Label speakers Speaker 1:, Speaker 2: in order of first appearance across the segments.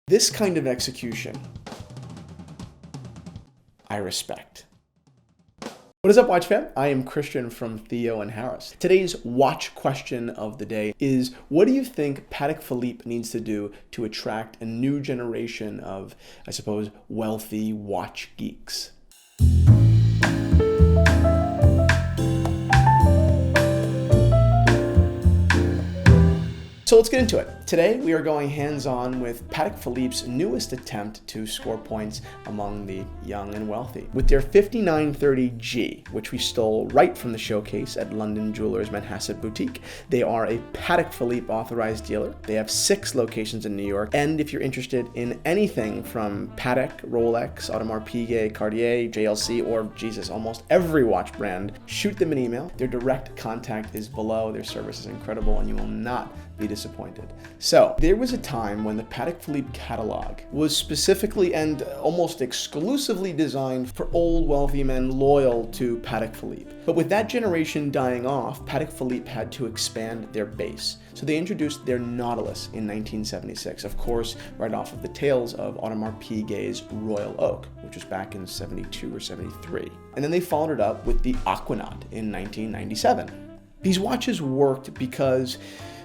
Speaker 1: This kind of execution, I respect. What is up, Watch fam? I am Christian from Theo and Harris. Today's watch question of the day is, what do you think Patek Philippe needs to do to attract a new generation of, I suppose, wealthy watch geeks? So let's get into it. Today, we are going hands-on with Patek Philippe's newest attempt to score points among the young and wealthy. With their 5930G, which we stole right from the showcase at London Jewelers Manhasset Boutique. They are a Patek Philippe authorized dealer. They have 6 locations in New York. And if you're interested in anything from Patek, Rolex, Audemars Piguet, Cartier, JLC, or Jesus, almost every watch brand, shoot them an email. Their direct contact is below. Their service is incredible and you will not be disappointed. So there was a time when the Patek Philippe catalog was specifically and almost exclusively designed for old wealthy men loyal to Patek Philippe. But with that generation dying off, Patek Philippe had to expand their base. So they introduced their Nautilus in 1976, of course, right off of the tails of Audemars Piguet's Royal Oak, which was back in 72 or 73. And then they followed it up with the Aquanaut in 1997. These watches worked because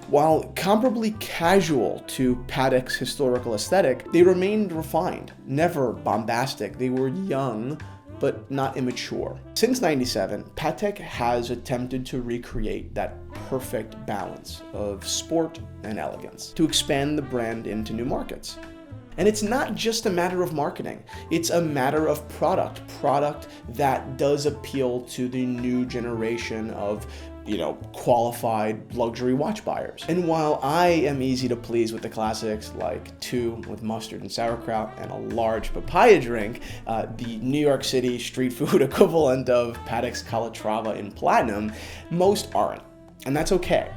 Speaker 1: while comparably casual to Patek's historical aesthetic, they remained refined, never bombastic. They were young, but not immature. Since '97, Patek has attempted to recreate that perfect balance of sport and elegance to expand the brand into new markets. And it's not just a matter of marketing, it's a matter of product that does appeal to the new generation of qualified luxury watch buyers. And while I am easy to please with the classics like 2 with mustard and sauerkraut and a large papaya drink, the New York City street food equivalent of Patek's Calatrava in platinum, most aren't. And that's okay.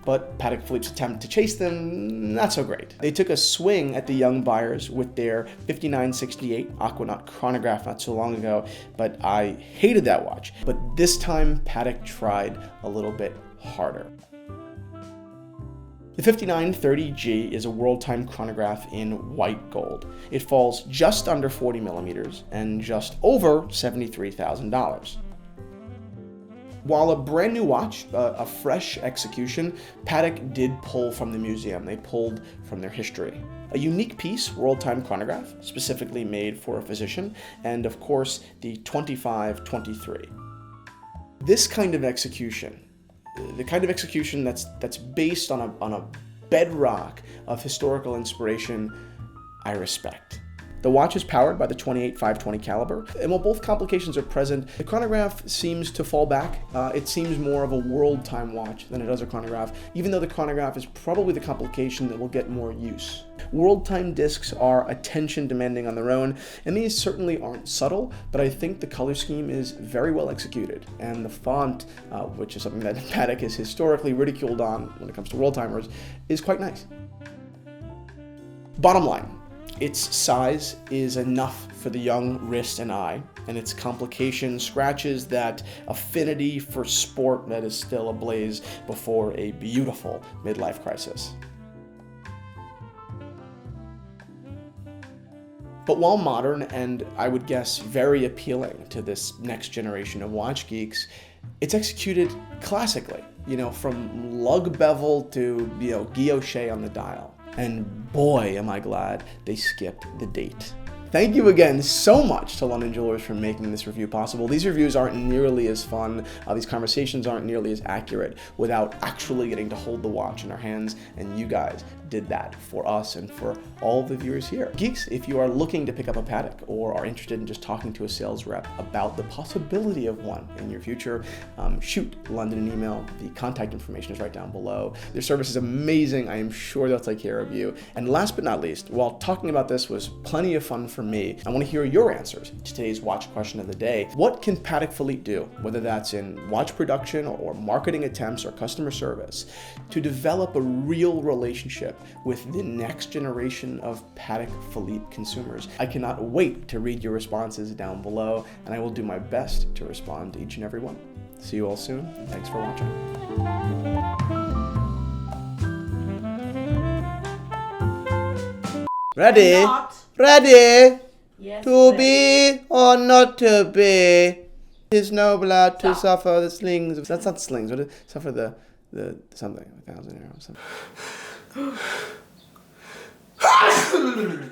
Speaker 1: But Patek Philippe's attempt to chase them, not so great. They took a swing at the young buyers with their 5968 Aquanaut chronograph not so long ago, but I hated that watch. But this time, Patek tried a little bit harder. The 5930G is a World Time Chronograph in white gold. It falls just under 40 millimeters and just over $73,000. While a brand new watch, a fresh execution, Patek did pull from the museum. They pulled from their history. A unique piece, World Time Chronograph, specifically made for a physician, and of course, the 2523. This kind of execution, the kind of execution that's based on a bedrock of historical inspiration, I respect. The watch is powered by the 28-520 caliber, and while both complications are present, the chronograph seems to fall back. It seems more of a world time watch than it does a chronograph, even though the chronograph is probably the complication that will get more use. World time discs are attention demanding on their own, and these certainly aren't subtle, but I think the color scheme is very well executed, and the font, which is something that Patek is historically ridiculed on when it comes to world timers, is quite nice. Bottom line. Its size is enough for the young wrist and eye, and its complication scratches that affinity for sport that is still ablaze before a beautiful midlife crisis. But while modern and I would guess very appealing to this next generation of watch geeks, it's executed classically, from lug bevel to guilloche on the dial. And boy, am I glad they skipped the date. Thank you again so much to London Jewelers for making this review possible. These reviews aren't nearly as fun, these conversations aren't nearly as accurate without actually getting to hold the watch in our hands, and you guys did that for us and for all the viewers here. Geeks, if you are looking to pick up a Patek or are interested in just talking to a sales rep about the possibility of one in your future, shoot London an email. The contact information is right down below. Their service is amazing. I am sure they'll take care of you. And last but not least, while talking about this was plenty of fun for me, I want to hear your answers to today's watch question of the day. What can Patek Philippe do, whether that's in watch production or marketing attempts or customer service, to develop a real relationship with the next generation of Patek Philippe consumers? I cannot wait to read your responses down below, and I will do my best to respond to each and every one. See you all soon. Thanks for watching. Ready?
Speaker 2: Not.
Speaker 1: Ready?
Speaker 2: Yes,
Speaker 1: To
Speaker 2: ready.
Speaker 1: be or not to be? Is nobler to
Speaker 2: Stop.
Speaker 1: suffer the slings. That's not slings. What is suffer the something? 1,000 arrows. Something.